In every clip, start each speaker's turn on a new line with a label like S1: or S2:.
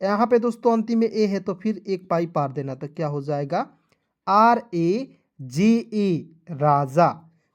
S1: यहाँ पे दोस्तों अंतिम में ए है तो फिर एक पाई पार देना, तो क्या हो जाएगा RAJA राजा।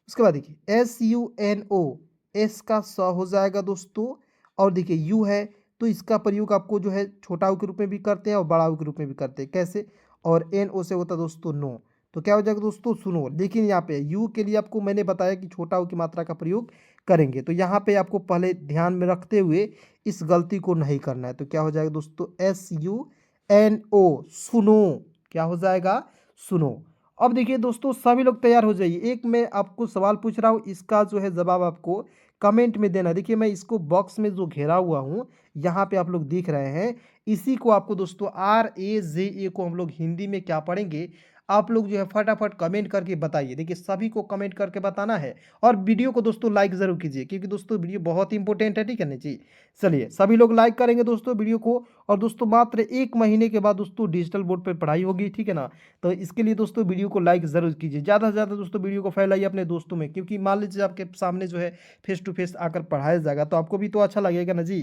S1: उसके बाद देखिए SUNO, एस का स हो जाएगा दोस्तों, और देखिए यू है तो इसका प्रयोग आपको जो है छोटा ऊ के रूप में भी करते हैं और बड़ा ऊ के रूप में भी करते हैं। कैसे? और NO से होता है दोस्तों नो, तो क्या हो जाएगा दोस्तों सुनो। लेकिन यहाँ पे यू के लिए आपको मैंने बताया कि छोटा ऊ की मात्रा का प्रयोग करेंगे, तो यहाँ पे आपको पहले ध्यान में रखते हुए इस गलती को नहीं करना है। तो क्या हो जाएगा दोस्तों SUNO सुनो, क्या हो जाएगा सुनो। अब देखिए दोस्तों सभी लोग तैयार हो जाइए, एक मैं आपको सवाल पूछ रहा हूँ, इसका जो है जवाब आपको कमेंट में देना। देखिए मैं इसको बॉक्स में जो घेरा हुआ हूँ यहाँ पे आप लोग देख रहे हैं, इसी को आपको दोस्तों RAJA को हम लोग हिंदी में क्या पढ़ेंगे, आप लोग जो है फटाफट कमेंट करके बताइए। देखिए सभी को कमेंट करके बताना है और वीडियो को दोस्तों लाइक ज़रूर कीजिए, क्योंकि दोस्तों वीडियो बहुत ही इंपॉर्टेंट है, ठीक है ना जी। चलिए सभी लोग लाइक करेंगे दोस्तों वीडियो को, और दोस्तों मात्र 1 महीने के बाद दोस्तों डिजिटल बोर्ड पर पढ़ाई होगी, ठीक है ना। तो इसके लिए दोस्तों वीडियो को लाइक ज़रूर कीजिए, ज़्यादा से ज़्यादा दोस्तों वीडियो को फैलाइए अपने दोस्तों में, क्योंकि मान लीजिए आपके सामने जो है फेस टू फेस आकर पढ़ाया जाएगा तो आपको भी तो अच्छा लगेगा ना जी।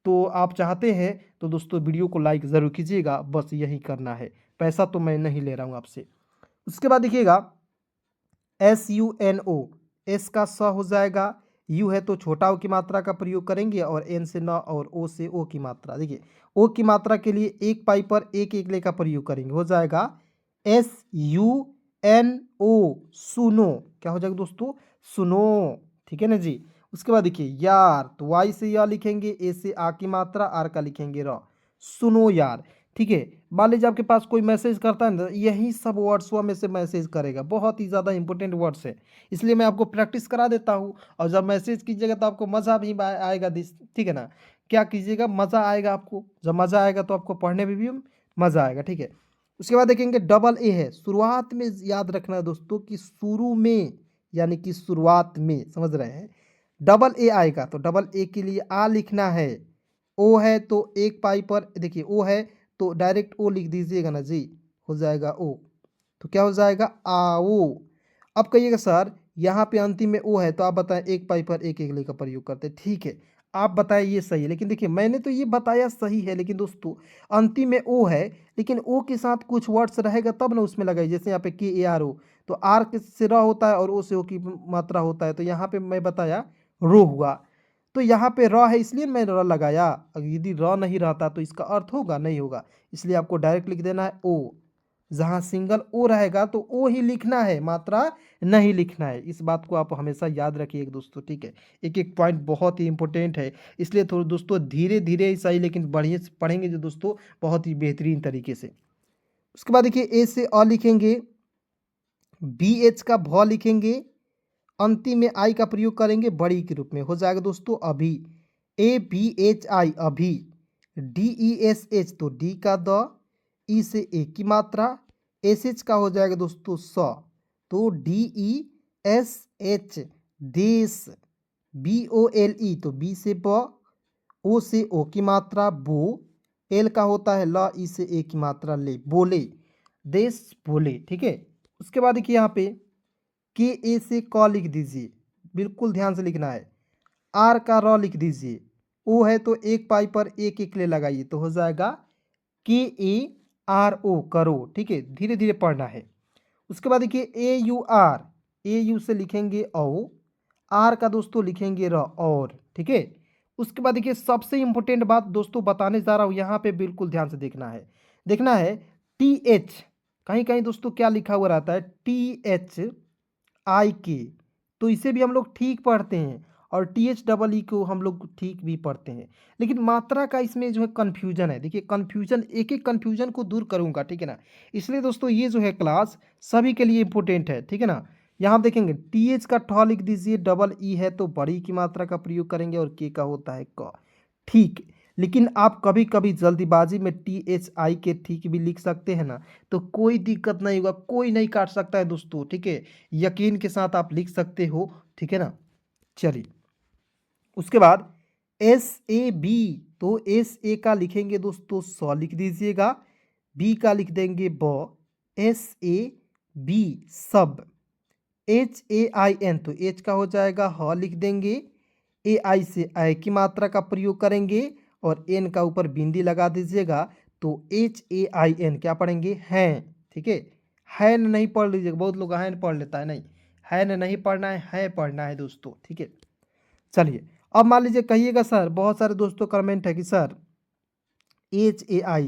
S1: तो आप चाहते हैं तो दोस्तों वीडियो को लाइक ज़रूर कीजिएगा, बस यही करना है, पैसा तो मैं नहीं ले रहा हूँ आपसे। उसके बाद देखिएगा SUNO, एस का स हो जाएगा, यू है तो छोटा ओ की मात्रा का प्रयोग करेंगे, और एन से न और ओ से ओ की मात्रा। देखिए ओ की मात्रा के लिए एक पाई पर एक एक ले का प्रयोग करेंगे, हो जाएगा SUNO सुनो, क्या हो जाएगा दोस्तों सुनो, ठीक है ना जी। उसके बाद देखिए यार, तो वाई से या लिखेंगे, ए से आ की मात्रा, आर का लिखेंगे र, सुनो यार, ठीक है। मान लीजिए आपके पास कोई मैसेज करता है ना, यही सब वर्ड्स में से मैसेज करेगा, बहुत ही ज़्यादा इंपॉर्टेंट वर्ड्स है, इसलिए मैं आपको प्रैक्टिस करा देता हूँ। और जब मैसेज कीजिएगा तो आपको मज़ा भी आएगा ठीक है ना। क्या कीजिएगा, मज़ा आएगा आपको, जब मज़ा आएगा तो आपको पढ़ने में भी मज़ा आएगा, ठीक है। उसके बाद देखेंगे डबल ए है, शुरुआत में याद रखना है दोस्तों कि शुरू में यानी कि शुरुआत में, समझ रहे हैं। डबल ए आएगा तो डबल ए के लिए आ लिखना है, ओ है तो एक पाई पर देखिए ओ है तो डायरेक्ट ओ लिख दीजिएगा ना जी, हो जाएगा ओ, तो क्या हो जाएगा आओ। अब कहिएगा सर यहाँ पे अंतिम में ओ है, तो आप बताएं एक पाई पर एक एक ले का प्रयोग करते हैं, ठीक है। आप बताएं ये सही है, लेकिन देखिए मैंने तो ये बताया सही है, लेकिन दोस्तों अंतिम में ओ है, लेकिन ओ के साथ कुछ वर्ड्स रहेगा तब ना उसमें लगाइए। जैसे यहाँ पे KARO, तो आर से र होता है और ओ से ओ की मात्रा होता है, तो यहाँ पे मैं बताया रो हुआ, तो यहाँ पे र है इसलिए मैं र लगाया। अगर यदि र नहीं रहता तो इसका अर्थ होगा नहीं होगा, इसलिए आपको डायरेक्ट लिख देना है ओ, जहाँ सिंगल ओ रहेगा तो ओ ही लिखना है, मात्रा नहीं लिखना है। इस बात को आप हमेशा याद रखिए दोस्तों, ठीक है। एक एक पॉइंट बहुत ही इंपॉर्टेंट है, इसलिए थोड़ा दोस्तों धीरे धीरे ही सही, लेकिन बढ़िया से पढ़ेंगे जो दोस्तों बहुत ही बेहतरीन तरीके से। उसके बाद देखिए ए से अ लिखेंगे, BH का भ लिखेंगे, अंतिम में आई का प्रयोग करेंगे बड़ी के रूप में, हो जाएगा दोस्तों अभी, ABHI अभी। DESH तो डी का द, ई से ए की मात्रा, SH का हो जाएगा दोस्तों स, तो DESH देश। BOLE तो बी से ब, ओ से ओ की मात्रा बो, एल का होता है ल, ई से ए की मात्रा ले, बोले, देश बोले, ठीक है। उसके बाद देखिए यहाँ पे KA से क लिख दीजिए, बिल्कुल ध्यान से लिखना है। आर का र लिख दीजिए, ओ है तो एक पाई पर एक एक ले लगाइए, तो हो जाएगा KARO करो, ठीक है। धीरे धीरे पढ़ना है। उसके बाद देखिए AUR, AU से लिखेंगे औ, आर का दोस्तों लिखेंगे र, और, ठीक है। उसके बाद देखिए सबसे इंपॉर्टेंट बात दोस्तों बताने जा रहा हूँ, यहाँ पे बिल्कुल ध्यान से देखना है TH, कहीं कहीं दोस्तों क्या लिखा हुआ रहता है THIK, तो इसे भी हम लोग ठीक पढ़ते हैं, और THEE को हम लोग ठीक भी पढ़ते हैं, लेकिन मात्रा का इसमें जो है कन्फ्यूजन है। देखिए कन्फ्यूजन, एक एक कन्फ्यूजन को दूर करूंगा, ठीक है ना। इसलिए दोस्तों ये जो है क्लास सभी के लिए इंपॉर्टेंट है, ठीक है ना। यहाँ आप देखेंगे TH का ठ लिख दीजिए, डबल ई है तो बड़ी की मात्रा का प्रयोग करेंगे, और के का होता है क, ठीक। लेकिन आप कभी कभी जल्दीबाजी में THI के ठीक भी लिख सकते हैं ना, तो कोई दिक्कत नहीं होगा, कोई नहीं काट सकता है दोस्तों, ठीक है। यकीन के साथ आप लिख सकते हो, ठीक है ना। चलिए उसके बाद SAB, तो SA का लिखेंगे दोस्तों स लिख दीजिएगा, B का लिख देंगे ब, SAB सब। HAIN, तो H का हो जाएगा ह लिख देंगे, AI से आई की मात्रा का प्रयोग करेंगे, और एन का ऊपर बिंदी लगा दीजिएगा तो HAIN क्या पढ़ेंगे? हैं, ठीक है। हैन नहीं पढ़ लीजिएगा, बहुत लोग हैन पढ़ लेता है, नहीं हैन नहीं पढ़ना है पढ़ना है दोस्तों, ठीक है। चलिए अब मान लीजिए कहिएगा सर, बहुत सारे दोस्तों कमेंट है कि सर HAI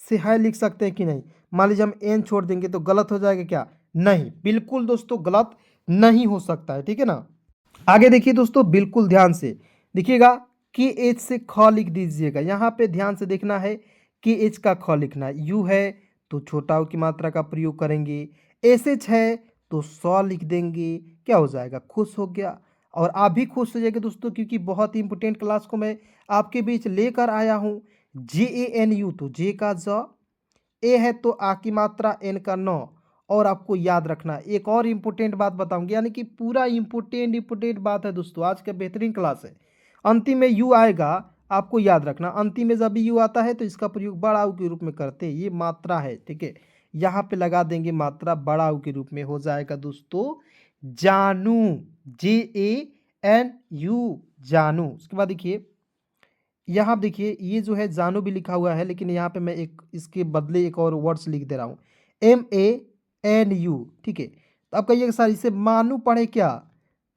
S1: से है लिख सकते हैं कि नहीं? मान लीजिए हम एन छोड़ देंगे तो गलत हो जाएगा क्या? नहीं, बिल्कुल दोस्तों गलत नहीं हो सकता है, ठीक है ना। आगे देखिए दोस्तों, बिल्कुल ध्यान से देखिएगा, के एच से ख लिख दीजिएगा। यहाँ पे ध्यान से देखना है, के एच का ख लिखना है। यू है तो छोटा ऊ की मात्रा का प्रयोग करेंगे। एस एच है तो सौ लिख देंगे, क्या हो जाएगा? खुश हो गया। और आप भी खुश हो जाएंगे दोस्तों, क्योंकि बहुत ही इंपॉर्टेंट क्लास को मैं आपके बीच लेकर आया हूँ। JANU तो जे का ज, ए है तो आ की मात्रा, एन का नौ। और आपको याद रखना एक और इम्पोर्टेंट बात बताऊंगी, यानी कि पूरा इम्पोर्टेंट बात है दोस्तों, आज का बेहतरीन क्लास है। अंतिम में यू आएगा, आपको याद रखना, अंतिम में जब भी यू आता है तो इसका प्रयोग बड़ा ऊ के रूप में करते हैं। ये मात्रा है, ठीक है। यहाँ पे लगा देंगे मात्रा, बड़ा ऊ के रूप में हो जाएगा दोस्तों जानू, JANU जानू। उसके बाद देखिए, यहाँ देखिए ये जो है जानू भी लिखा हुआ है, लेकिन यहाँ पे मैं एक इसके बदले एक और वर्ड्स लिख दे रहा हूँ, MANU, ठीक है। तो आप कहिएगा सर इसे मानू पढ़े क्या?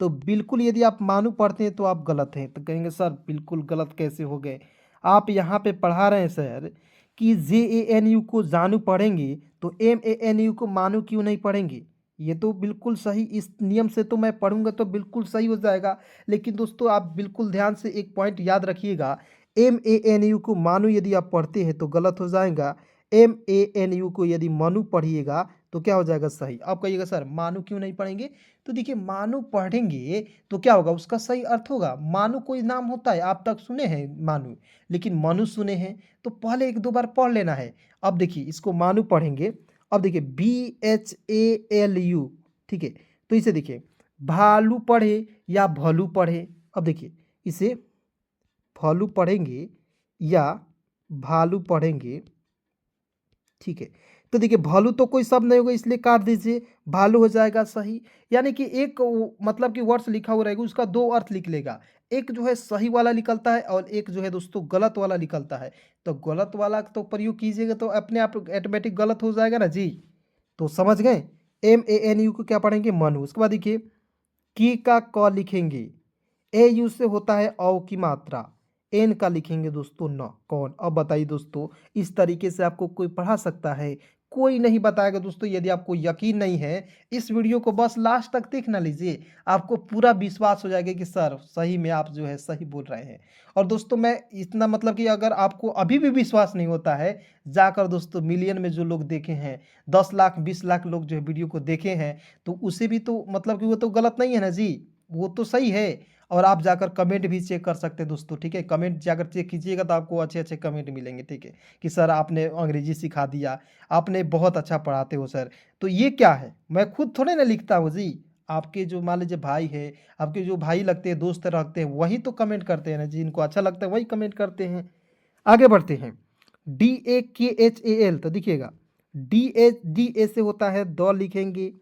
S1: तो बिल्कुल, यदि आप मानू पढ़ते हैं तो आप गलत हैं। तो कहेंगे सर बिल्कुल गलत कैसे हो गए? आप यहाँ पे पढ़ा रहे हैं सर कि JANU को जानू पढ़ेंगे तो MANU को मानू क्यों नहीं पढ़ेंगे? ये तो बिल्कुल सही, इस नियम से तो मैं पढ़ूंगा तो बिल्कुल सही हो जाएगा। लेकिन दोस्तों आप बिल्कुल ध्यान से एक पॉइंट याद रखिएगा, MANU को मानू यदि आप पढ़ते हैं तो गलत हो जाएगा। MANU को यदि मानू पढ़िएगा तो क्या हो जाएगा? सही। आप कहिएगा सर मानू क्यों नहीं पढ़ेंगे? तो देखिए मानू पढ़ेंगे तो क्या होगा, उसका सही अर्थ होगा। मानू कोई नाम होता है, आप तक सुने हैं मानू, लेकिन मनु सुने हैं, तो पहले एक दो बार पढ़ लेना है। अब देखिए इसको मानू पढ़ेंगे। अब देखिए BHALU, ठीक है। तो इसे देखिए भालू पढ़े या भलू पढ़े। अब देखिए इसे भालू पढ़ेंगे या भालू पढ़ेंगे, ठीक है। तो देखिए भालू तो कोई शब्द नहीं होगा, इसलिए काट दीजिए, भालू हो जाएगा सही। यानी कि एक मतलब कि वर्ड्स लिखा हुआ रहेगा, उसका दो अर्थ लिख लेगा। एक जो है सही वाला निकलता है और एक जो है दोस्तों गलत वाला निकलता है। तो गलत वाला तो प्रयोग कीजिएगा तो अपने आप ऑटोमेटिक गलत हो जाएगा ना जी। तो समझ गए, MANU को क्या पढ़ेंगे? मनु। उसके बाद देखिए की का क लिखेंगे, AU से होता है औ की मात्रा, एन का लिखेंगे दोस्तों न। कौन? अब बताइए दोस्तों, इस तरीके से आपको कोई पढ़ा सकता है? कोई नहीं बताएगा दोस्तों। यदि आपको यकीन नहीं है, इस वीडियो को बस लास्ट तक देख ना लीजिए, आपको पूरा विश्वास हो जाएगा कि सर सही में आप जो है सही बोल रहे हैं। और दोस्तों मैं इतना मतलब कि अगर आपको अभी भी विश्वास नहीं होता है, जाकर दोस्तों मिलियन में जो लोग देखे हैं, 10 लाख 20 लाख लोग जो है वीडियो को देखे हैं, तो उसे भी तो मतलब कि वो तो गलत नहीं है ना जी, वो तो सही है। और आप जाकर कमेंट भी चेक कर सकते हैं दोस्तों, ठीक है। कमेंट जाकर चेक कीजिएगा तो आपको अच्छे अच्छे कमेंट मिलेंगे, ठीक है, कि सर आपने अंग्रेजी सिखा दिया, आपने बहुत अच्छा पढ़ाते हो सर। तो ये क्या है, मैं खुद थोड़े ना लिखता हूँ जी, आपके जो मान लीजिए भाई है, आपके जो भाई लगते हैं, दोस्त रखते हैं, वही तो कमेंट करते हैं ना जी, इनको अच्छा लगता है वही कमेंट करते हैं। आगे बढ़ते हैं, DAKHAL, तो दिखिएगा DA से होता है द लिखेंगे,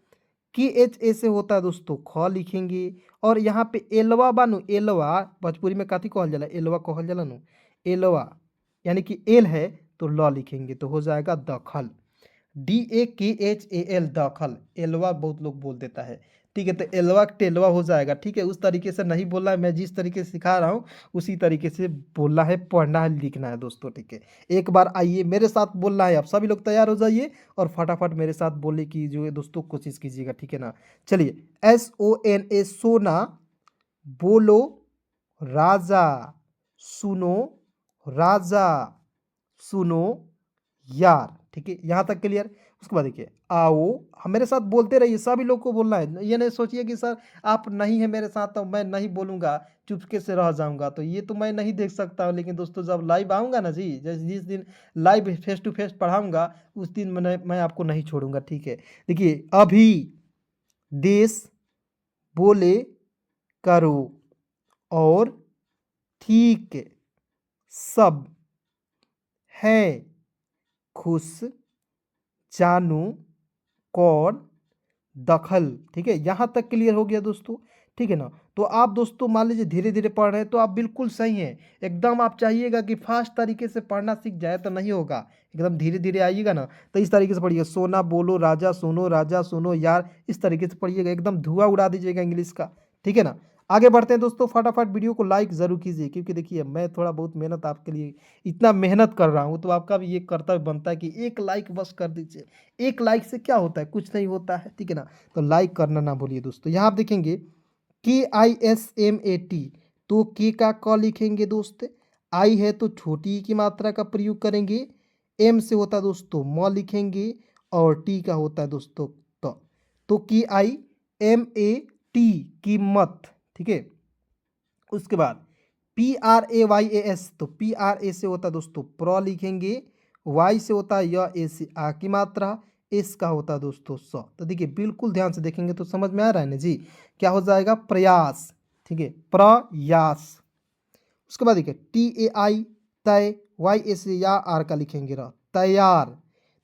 S1: KHA से होता है दोस्तों ख लिखेंगे। और यहाँ पे एलवा बानू, एलवा भोजपुरी में काथी कहल जाला? एलवा कहल जाला नु, एलवा यानी कि एल है तो ल लिखेंगे तो हो जाएगा दखल। DAKHAL दखल, एलवा बहुत लोग बोल देता है, ठीक है। तो एलवा टेलवा हो जाएगा, ठीक है। उस तरीके से नहीं बोलना है, मैं जिस तरीके से सिखा रहा हूँ उसी तरीके से बोलना है, पढ़ना है, लिखना है दोस्तों, ठीक है। एक बार आइए मेरे साथ बोलना है, आप सभी लोग तैयार हो जाइए और फटाफट मेरे साथ बोलने की जो है दोस्तों कोशिश कीजिएगा, ठीक है ना। चलिए, SONA सोना, बोलो राजा, सुनो राजा, सुनो यार, ठीक है। यहाँ तक क्लियर। उसके बाद देखिए आओ, हम मेरे साथ बोलते रहिए, सभी लोग को बोलना है। ये नहीं सोचिए कि सर आप नहीं है मेरे साथ तो मैं नहीं बोलूँगा, चुपके से रह जाऊँगा, तो ये तो मैं नहीं देख सकता हूँ। लेकिन दोस्तों जब लाइव आऊँगा ना जी, जैसे जिस दिन लाइव फेस टू फेस पढ़ाऊँगा, उस दिन मैं आपको नहीं छोड़ूंगा, ठीक है। देखिए अभी देश बोले करो और ठीक सब है खुश, जानू कौन, दखल, ठीक है। यहाँ तक क्लियर हो गया दोस्तों। ठीक है ना। तो आप दोस्तों मान लीजिए धीरे धीरे पढ़ रहे हैं तो आप बिल्कुल सही हैं। एकदम आप चाहिएगा कि फास्ट तरीके से पढ़ना सीख जाए तो नहीं होगा। एकदम धीरे धीरे आइएगा ना तो इस तरीके से पढ़िएगा, सोना बोलो राजा सुनो यार, इस तरीके से पढ़िएगा, एकदम धुआं उड़ा दीजिएगा इंग्लिश का। ठीक है ना। आगे बढ़ते हैं दोस्तों, फटाफट वीडियो को लाइक ज़रूर कीजिए, क्योंकि देखिए मैं थोड़ा बहुत मेहनत आपके लिए इतना मेहनत कर रहा हूँ तो आपका भी ये कर्तव्य बनता है कि एक लाइक बस कर दीजिए। एक लाइक से क्या होता है, कुछ नहीं होता है। ठीक है ना। तो लाइक करना ना भूलिए दोस्तों। यहाँ आप देखेंगे KISMAT, तो के का क लिखेंगे दोस्त, आई है तो छोटी ई की मात्रा का प्रयोग करेंगे, एम से होता है दोस्तों म लिखेंगे, और टी का होता है दोस्तों तो KIMAT, कीमत। ठीक है। उसके बाद PRAYAS, तो PRA से होता है दोस्तों प्र लिखेंगे, वाई से होता है य, ए से आ की मात्रा, एस का होता है दोस्तों स। तो देखिए बिल्कुल ध्यान से देखेंगे तो समझ में आ रहा है ना जी, क्या हो जाएगा, प्रयास। ठीक है, प्रयास। उसके बाद देखिए TAI, तय, YS या आर का लिखेंगे र, तैयार।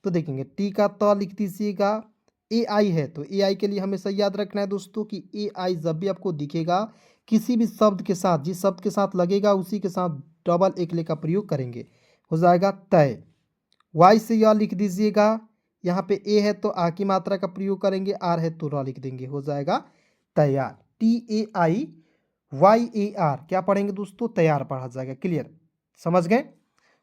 S1: तो देखेंगे टी का त लिख दीजिएगा, AI है तो AI के लिए हमेशा याद रखना है दोस्तों कि AI जब भी आपको दिखेगा किसी भी शब्द के साथ, जिस शब्द के साथ लगेगा उसी के साथ डबल एक ले का प्रयोग करेंगे, हो जाएगा तय। वाई से यह लिख दीजिएगा, यहाँ पे ए है तो आ की मात्रा का प्रयोग करेंगे, आर है तो र लिख देंगे, हो जाएगा तैयार। TAIYAR क्या पढ़ेंगे दोस्तों, तैयार पढ़ा जाएगा। क्लियर, समझ गए।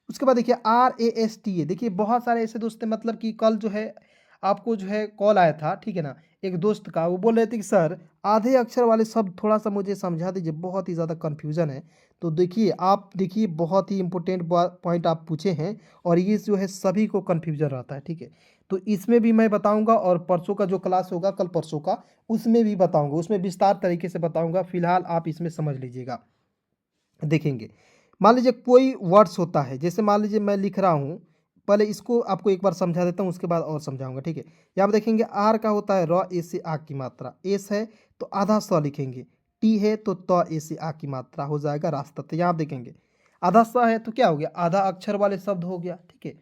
S1: उसके बाद देखिए RASTA, देखिए बहुत सारे ऐसे दोस्त हैं, मतलब कि कल जो है आपको जो है कॉल आया था, ठीक है ना, एक दोस्त का, वो बोल रहे थे कि सर आधे अक्षर वाले शब्द थोड़ा सा मुझे समझा दीजिए, बहुत ही ज़्यादा कन्फ्यूज़न है। तो देखिए आप देखिए बहुत ही इंपॉर्टेंट पॉइंट आप पूछे हैं, और ये जो है सभी को कन्फ्यूज़न रहता है। ठीक है, तो इसमें भी मैं बताऊंगा, और परसों का जो क्लास होगा कल परसों का, उसमें भी बताऊंगा, उसमें विस्तार तरीके से बताऊंगा। फिलहाल आप इसमें समझ लीजिएगा। देखेंगे, मान लीजिए कोई वर्ड्स होता है, जैसे मान लीजिए मैं लिख रहा हूँ, पहले इसको आपको एक बार समझा देता हूँ, उसके बाद और समझाऊंगा। ठीक है, यहाँ पर देखेंगे आर का होता है र, ए से आ की मात्रा, एस है तो आधा स लिखेंगे, टी है तो त, ए से आ की मात्रा, हो जाएगा रास्ता। तो यहाँ आप देखेंगे आधा स है तो क्या हो गया, आधा अक्षर वाले शब्द हो गया। ठीक है,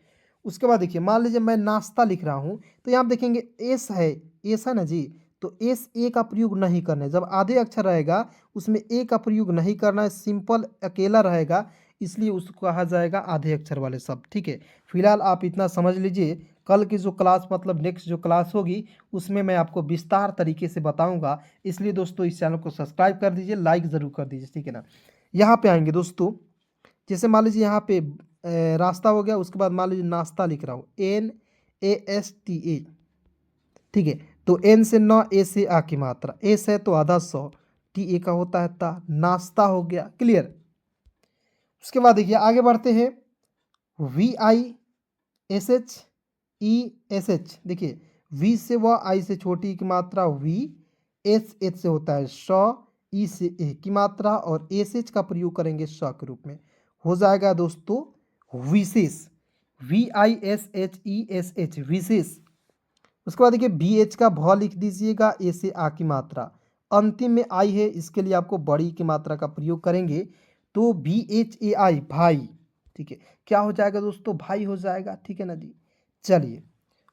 S1: उसके बाद देखिए मान लीजिए मैं नाश्ता लिख रहा हूँ, तो यहाँ आप देखेंगे एस है, एस है ना जी, तो एस ए का प्रयोग नहीं करना है। जब आधे अक्षर रहेगा उसमें ए का प्रयोग नहीं करना है, सिंपल अकेला रहेगा, इसलिए उसको कहा जाएगा आधे अक्षर वाले शब्द। ठीक है, फिलहाल आप इतना समझ लीजिए। कल की जो क्लास, मतलब नेक्स्ट जो क्लास होगी, उसमें मैं आपको विस्तार तरीके से बताऊंगा। इसलिए दोस्तों इस चैनल को सब्सक्राइब कर दीजिए, लाइक ज़रूर कर दीजिए। ठीक है ना। यहाँ पे आएंगे दोस्तों, जैसे मान लीजिए यहाँ पे रास्ता हो गया, उसके बाद मान लीजिए नाश्ता लिख रहा हूँ, NASTA। ठीक है, तो एन से न, ए से आ की मात्रा, एस है तो आधा सौ, टी ए का होता है ता, नाश्ता हो गया। क्लियर। उसके बाद देखिए आगे बढ़ते हैं, VISHESH, देखिए वी से व, आई से छोटी की मात्रा वी, एच से होता है श, ई से ए की मात्रा, और एस का प्रयोग करेंगे श के रूप में, हो जाएगा दोस्तों विशेष, VISHESH, विशेष। उसके बाद देखिए BH का भ लिख दीजिएगा, ए से आ की मात्रा, अंतिम में आई है, इसके लिए आपको बड़ी की मात्रा का प्रयोग करेंगे, तो BHAI, भाई। ठीक है, क्या हो जाएगा दोस्तों, भाई हो जाएगा। ठीक है ना जी। चलिए,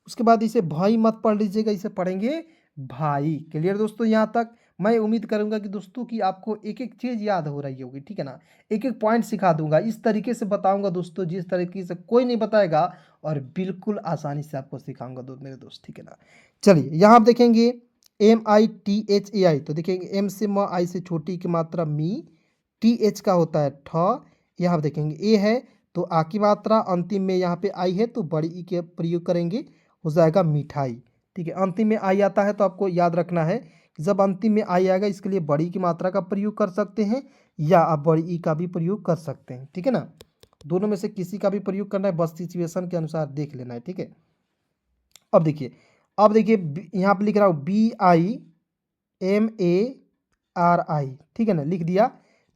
S1: उसके बाद इसे भाई मत पढ़ लीजिएगा, इसे पढ़ेंगे भाई। क्लियर दोस्तों, यहाँ तक मैं उम्मीद करूंगा कि दोस्तों कि आपको एक एक चीज़ याद हो रही होगी। ठीक है ना, एक एक पॉइंट सिखा दूंगा, इस तरीके से बताऊंगा दोस्तों जिस तरीके से कोई नहीं बताएगा, और बिल्कुल आसानी से आपको सिखाऊंगा मेरे दोस्त। ठीक है ना। चलिए यहाँ आप देखेंगे MITHAI, तो देखेंगे एम से म, आई से छोटी की मात्रा मी, TH का होता है ठ, यहाँ आप देखेंगे ए है तो आ की मात्रा, अंतिम में यहाँ पे आई है तो बड़ी ई के प्रयोग करेंगे, हो जाएगा मिठाई। ठीक है, अंतिम में आई आता है तो आपको याद रखना है कि जब अंतिम में आई आएगा इसके लिए बड़ी की मात्रा का प्रयोग कर सकते हैं, या आप बड़ी ई का भी प्रयोग कर सकते हैं। ठीक है ना, दोनों में से किसी का भी प्रयोग करना है, बस सिचुएशन के अनुसार देख लेना है। ठीक है, अब देखिए, यहाँ पे लिख रहा हूँ BIMARI, ठीक है ना, लिख दिया।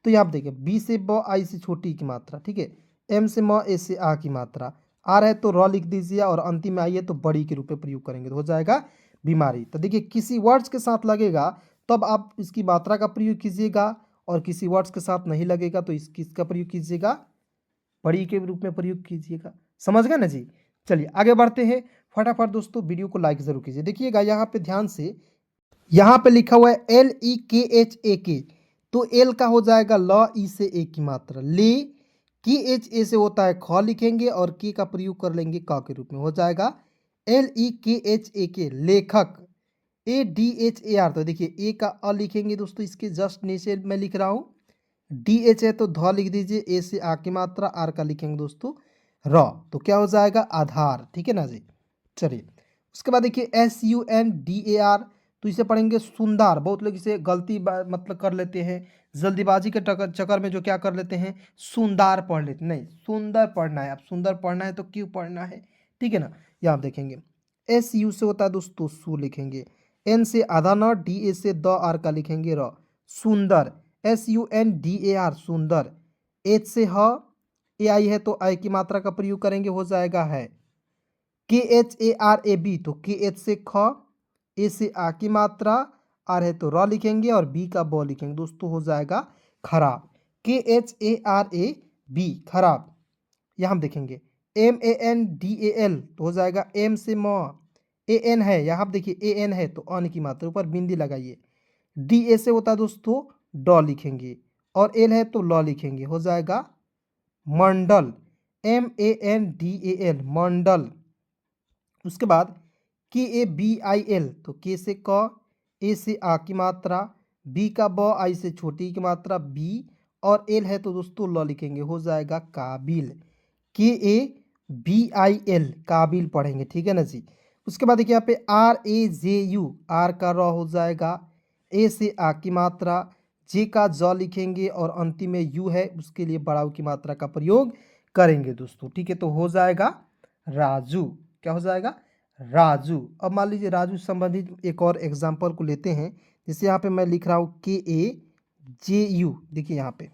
S1: तो यहाँ पे देखिए बी से ब, आई से छोटी की मात्रा, ठीक है, एम से म, ए से आ की मात्रा, आर है तो र लिख दीजिए, और अंतिम में आई है तो बड़ी के रूप में प्रयोग करेंगे, तो हो जाएगा बीमारी। तो देखिए किसी वर्ड्स के साथ लगेगा तब आप इसकी मात्रा का प्रयोग कीजिएगा, और किसी वर्ड्स के साथ नहीं लगेगा तो इसका प्रयोग कीजिएगा, बड़ी के रूप में प्रयोग कीजिएगा। समझ गए ना जी। चलिए आगे बढ़ते हैं। फटाफट दोस्तों वीडियो को लाइक ज़रूर कीजिए। देखिएगा यहाँ पे ध्यान से, यहाँ पे लिखा हुआ है LEKHAK, तो एल का हो जाएगा ल, ई से ए की मात्रा ले, KHA से होता है ख लिखेंगे और के का प्रयोग कर लेंगे क के रूप में, हो जाएगा LEKHAK लेखक। ADHAR, तो देखिए ए का अ लिखेंगे दोस्तों, इसके जस्ट नीचे मैं लिख रहा हूँ, DH है तो ध लिख दीजिए, ए से आ की मात्रा, आर का लिखेंगे दोस्तों र, तो क्या हो जाएगा आधार, ठीक है ना जी। चलिए उसके बाद देखिए SUNDAR, तो इसे पढ़ेंगे सुंदर। बहुत लोग इसे गलती मतलब कर लेते हैं, जल्दीबाजी के चक्कर में जो क्या कर लेते हैं, सुंदर पढ़ लेते, नहीं सुंदर पढ़ना है। अब सुंदर पढ़ना है तो क्यों पढ़ना है, ठीक है ना। यहाँ आप देखेंगे SU से होता है दोस्तों सु लिखेंगे, N से आधा न, DA से द, आर का लिखेंगे र, सुंदर। SUNDAR सुंदर। H से ह, AI है तो आई की मात्रा का प्रयोग करेंगे, हो जाएगा है। KHARAB, तो KH से ख, ए से आ की मात्रा, आर है तो र लिखेंगे और बी का ब लिखेंगे दोस्तों, हो जाएगा खराब। KHARAB खराब। यहाँ हम देखेंगे MANDAL, तो हो जाएगा एम से म, AN है, यहाँ आप देखिए AN है तो अन की मात्रा, ऊपर बिंदी लगाइए। DA से होता है दोस्तों ड लिखेंगे और एल है तो ल लिखेंगे, हो जाएगा मंडल। MANDAL मंडल। उसके बाद KABIL, तो के से क, ए से आ की मात्रा, बी का ब, आई से छोटी की मात्रा बी, और एल है तो दोस्तों ल लिखेंगे, हो जाएगा काबिल। KABIL काबिल पढ़ेंगे, ठीक है ना जी। उसके बाद देखिए यहाँ पे RAJU, आर का र हो जाएगा, ए से आ की मात्रा, जे का ज लिखेंगे और अंतिम में यू है, उसके लिए बड़ा उ की मात्रा का प्रयोग करेंगे दोस्तों, ठीक है। तो हो जाएगा राजू, क्या हो जाएगा राजू। अब मान लीजिए राजू संबंधित एक और एग्जाम्पल को लेते हैं, जैसे यहाँ पे मैं लिख रहा हूँ KAJU, देखिए यहाँ पे।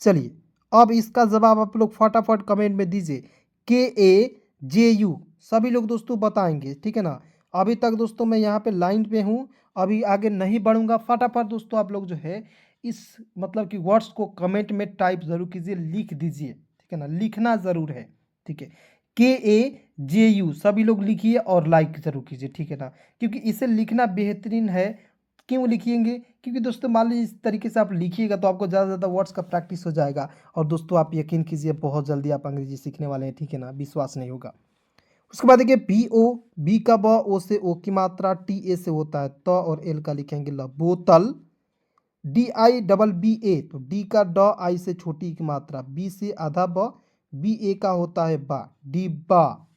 S1: चलिए अब इसका जवाब आप लोग फटाफट कमेंट में दीजिए, KAJU सभी लोग दोस्तों बताएंगे, ठीक है ना। अभी तक दोस्तों मैं यहाँ पे लाइन पे हूँ, अभी आगे नहीं बढ़ूंगा। फटाफट दोस्तों आप लोग जो है इस मतलब कि वर्ड्स को कमेंट में टाइप जरूर कीजिए, लिख दीजिए, ठीक है ना, लिखना ज़रूर है, ठीक है। KAJU सभी लोग लिखिए और लाइक जरूर कीजिए, ठीक है ना, क्योंकि इसे लिखना बेहतरीन है। क्यों लिखिएंगे, क्योंकि दोस्तों मान लीजिए इस तरीके से आप लिखिएगा तो आपको ज़्यादा से ज़्यादा वर्ड्स का प्रैक्टिस हो जाएगा, और दोस्तों आप यकीन कीजिए बहुत जल्दी आप अंग्रेजी सीखने वाले हैं, ठीक है ना, विश्वास नहीं होगा। उसके बाद देखिए BO, बी का ब, ओ से ओ की मात्रा, TA से होता है त और एल का लिखेंगे ल, बोतल। DIBBA, तो डी का ड, आई से छोटी की मात्रा, बी से आधा ब, BA का होता है बा, डिब्बा।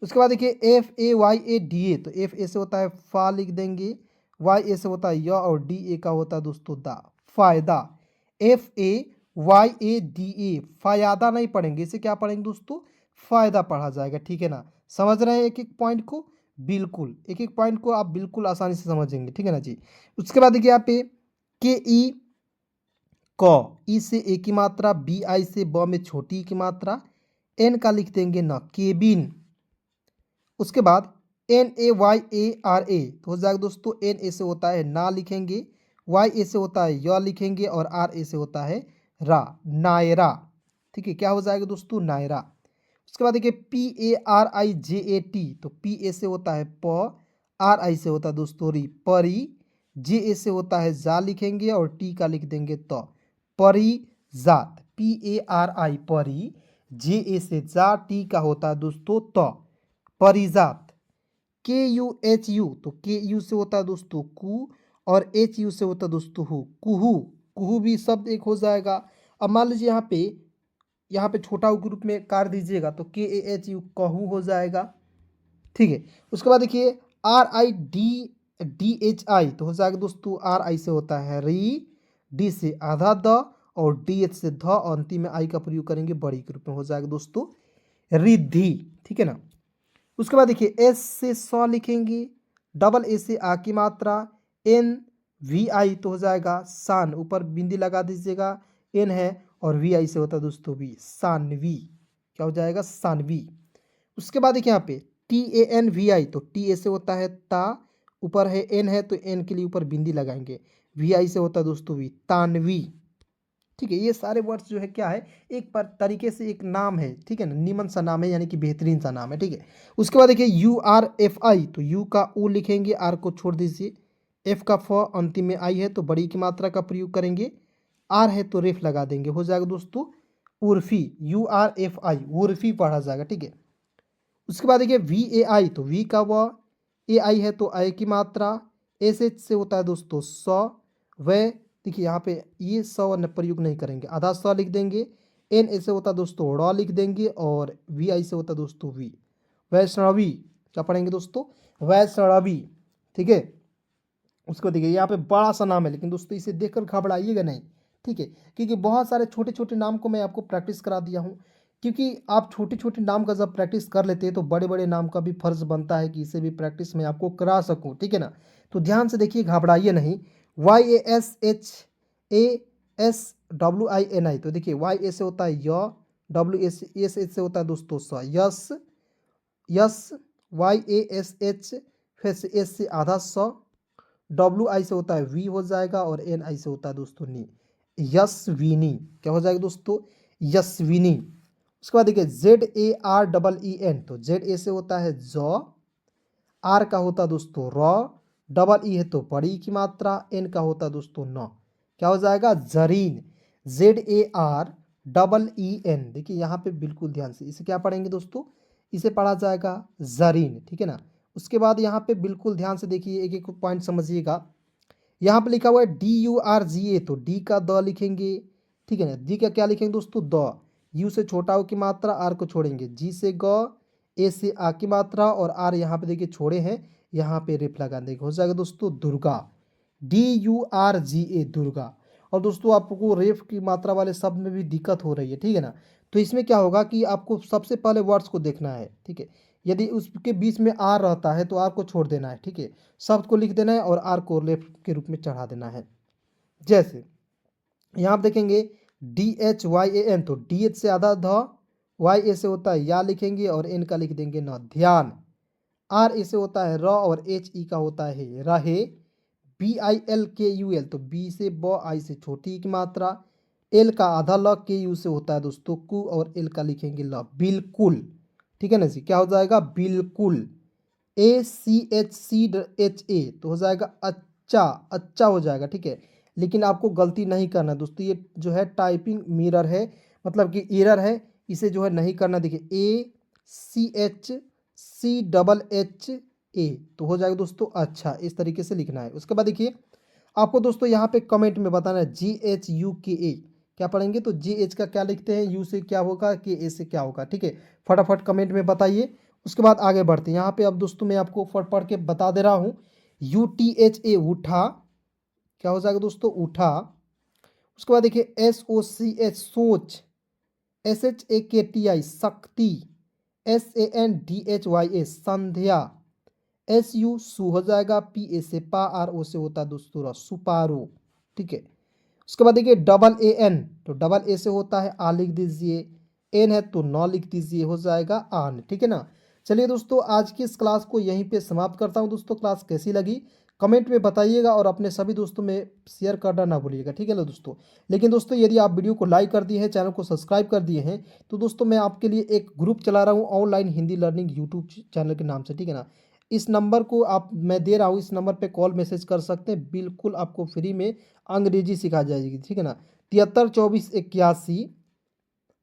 S1: उसके बाद देखिए FAYADA, तो FA से होता है फा लिख देंगे, YA से होता है य और DA का होता है दोस्तों दा, फायदा। FAYADA फायदा नहीं पढ़ेंगे, इसे क्या पढ़ेंगे दोस्तों, फायदा पढ़ा जाएगा, ठीक है ना। समझ रहे हैं एक एक पॉइंट को, बिल्कुल एक एक पॉइंट को आप बिल्कुल आसानी से समझेंगे, ठीक है ना जी। उसके बाद देखिए यहाँ पे KE क, ई से ए की मात्रा, BI से ब में छोटी की मात्रा, N का लिख देंगे न, केबिन। उसके बाद NAYARA, तो हो जाएगा दोस्तों NA से होता है ना लिखेंगे, YA से होता है य लिखेंगे और RA से होता है रा, नायरा, ठीक है। क्या हो जाएगा दोस्तों नायरा। उसके बाद देखिए PARIJAT, तो PA से होता है प, RI से होता है दोस्तों री, परी। JA से होता है जा लिखेंगे और टी का लिख देंगे तो, परिजात। PARI परी, JA से जा, टी का होता है दोस्तों तो, परिजात। KUHU, तो KU से होता है दोस्तों कु और HU से होता है दोस्तों हु, कुहू। कुहू भी शब्द एक हो जाएगा। अब मान लीजिए यहाँ पे छोटा उ के रूप में कर दीजिएगा तो KAHU कहू हो जाएगा, ठीक है। उसके बाद देखिए RIDDHI, तो हो जाएगा दोस्तों RI से होता है री, D से आधा द और DH से ध और अंतिम में आई का प्रयोग करेंगे बड़ी के रूप में, हो जाएगा दोस्तों रिद्धि, ठीक है ना। उसके बाद देखिए S से स लिखेंगे, डबल A से आ की मात्रा, NVI, तो हो जाएगा सान, ऊपर बिंदी लगा दीजिएगा, N है और VI से होता है दोस्तों भी, सानवी, क्या हो जाएगा सानवी। उसके बाद देखिए यहाँ पे TANVI, तो TA से होता है ता, ऊपर है N है तो N के लिए ऊपर बिंदी लगाएंगे, VI से होता है दोस्तों भी, तानवी। ठीक है, ये सारे वर्ड्स जो है क्या है, एक पर तरीके से एक नाम है, ठीक है ना, नीमन सा नाम है यानी कि बेहतरीन सा नाम है, ठीक है। उसके बाद देखिए URFI, तो यू का ऊ लिखेंगे, आर को छोड़ दीजिए, एफ का फ, अंतिम में आई है तो बड़ी की मात्रा का प्रयोग करेंगे, आर है तो रेफ लगा देंगे, हो जाएगा दोस्तों उर्फी, URFI उर्फी पढ़ा जाएगा, ठीक है। उसके बाद देखिए VAI, तो वी का व, ए आई है तो आई की मात्रा, एस एच से होता है दोस्तों स, वह देखिए यहाँ पे ये स प्रयोग नहीं करेंगे, आधा स लिख देंगे, एन ऐसे होता है दोस्तों ड़ लिख देंगे, और वी आई से होता है दोस्तों वी, वैष्णवी, क्या पढ़ेंगे दोस्तों, वैष्णवी, ठीक है। उसको देखिए यहाँ पे बड़ा सा नाम है, लेकिन दोस्तों इसे देखकर घबराइएगा नहीं, ठीक है, क्योंकि बहुत सारे छोटे छोटे नाम को मैं आपको प्रैक्टिस करा दिया हूँ, क्योंकि आप छोटे छोटे नाम का जब प्रैक्टिस कर लेते हैं तो बड़े बड़े नाम का भी फर्ज बनता है कि इसे भी प्रैक्टिस मैं आपको करा सकूँ, ठीक है ना। तो ध्यान से देखिए, घबराइए नहीं। YASHASWINI, तो देखिए वाई ए से होता है य, WS से होता है दोस्तों स, यस, यस, YASH, फिर से एस से आधा स, WI से होता है वी हो जाएगा, और NI से होता है दोस्तों नी, यशविनी, क्या हो जाएगा दोस्तों, यशविनी। उसके बाद देखिए ZAREEN, तो ZA से होता है जौ, आर का होता है दोस्तों र, डबल ई है तो बड़ी की मात्रा, एन का होता है दोस्तों न, क्या हो जाएगा जरीन, ZAREEN। देखिए यहाँ पे बिल्कुल ध्यान से इसे क्या पढ़ेंगे दोस्तों, इसे पढ़ा जाएगा जरीन, ठीक है ना। उसके बाद यहाँ पे बिल्कुल ध्यान से देखिए, एक एक पॉइंट समझिएगा। यहाँ पे लिखा हुआ है DURGA, तो डी का द लिखेंगे, ठीक है ना, डी का क्या लिखेंगे दोस्तों द, यू से छोटा हो की मात्रा, आर को छोड़ेंगे, जी से ग, ए से आ की मात्रा, और आर यहाँ पे देखिए छोड़े हैं, यहाँ पे रेप लगा देंगे, हो जाएगा दोस्तों दुर्गा, DURGA दुर्गा। और दोस्तों आपको रेफ की मात्रा वाले शब्द में भी दिक्कत हो रही है, ठीक है ना, तो इसमें क्या होगा कि आपको सबसे पहले वर्ड्स को देखना है, ठीक है। यदि उसके बीच में आर रहता है तो आर को छोड़ देना है, ठीक है, शब्द को लिख देना है और आर को लेफ्ट के रूप में चढ़ा देना है। जैसे यहाँ आप देखेंगे DHYAN, तो DH से आधा ध, YA से होता है या लिखेंगे, और एन का लिख देंगे न, ध्यान, आर ए से होता है र, और HE का होता है रहे, BILKUL, तो बी से ब, आई से छोटी की मात्रा, एल का आधा ल, के यू से होता है दोस्तों कु, और एल का लिखेंगे ल, बिल्कुल, ठीक है ना जी, क्या हो जाएगा बिल्कुल, ACHCHA, तो हो जाएगा अच्छा, अच्छा हो जाएगा, ठीक है। लेकिन आपको गलती नहीं करना दोस्तों, ये जो है टाइपिंग मिरर है, मतलब कि एरर है, इसे जो है नहीं करना। देखिए ACHCHHA, तो हो जाएगा दोस्तों अच्छा, इस तरीके से लिखना है। उसके बाद देखिए आपको दोस्तों यहाँ पे कमेंट में बताना है GHUKA, क्या पढ़ेंगे, तो GH का क्या लिखते हैं, यू से क्या होगा, KA से क्या होगा, ठीक है, फटाफट कमेंट में बताइए। उसके बाद आगे बढ़ते हैं, यहाँ पे अब दोस्तों मैं आपको फट पढ़ के बता दे रहा हूँ। UTHA उठा, क्या हो जाएगा दोस्तों उठा। उसके बाद देखिए SOCH सोच, SHAKTI शक्ति, SANDHYA संध्या, SU सु हो जाएगा, PA से पा, RO से होता है दोस्तों सुपारो, ठीक है। उसके बाद देखिए AAN, तो डबल ए से होता है आ लिख दीजिए, एन है तो नौ लिख दीजिए, हो जाएगा आन, ठीक है ना। चलिए दोस्तों आज की इस क्लास को यहीं पे समाप्त करता हूं दोस्तों। क्लास कैसी लगी कमेंट में बताइएगा, और अपने सभी दोस्तों में शेयर करना ना भूलिएगा, ठीक है ना दोस्तों। लेकिन दोस्तों यदि आप वीडियो को लाइक कर दिए हैं, चैनल को सब्सक्राइब कर दिए हैं, तो दोस्तों मैं आपके लिए एक ग्रुप चला रहा हूँ online Hindi learning YouTube channel के नाम से, ठीक है ना। इस नंबर को आप मैं दे रहा हूँ, इस नंबर पे कॉल मैसेज कर सकते हैं, बिल्कुल आपको फ्री में अंग्रेजी सिखा जाएगी, ठीक है ना। 73 24 81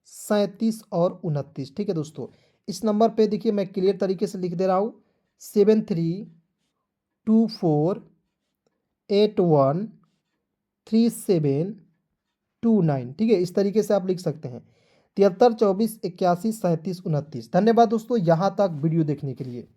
S1: 37 और 29, ठीक है दोस्तों। इस नंबर पे देखिए मैं क्लियर तरीके से लिख दे रहा हूँ 7324813729, ठीक है, इस तरीके से आप लिख सकते हैं 73 24 81 37 29। धन्यवाद दोस्तों यहाँ तक वीडियो देखने के लिए।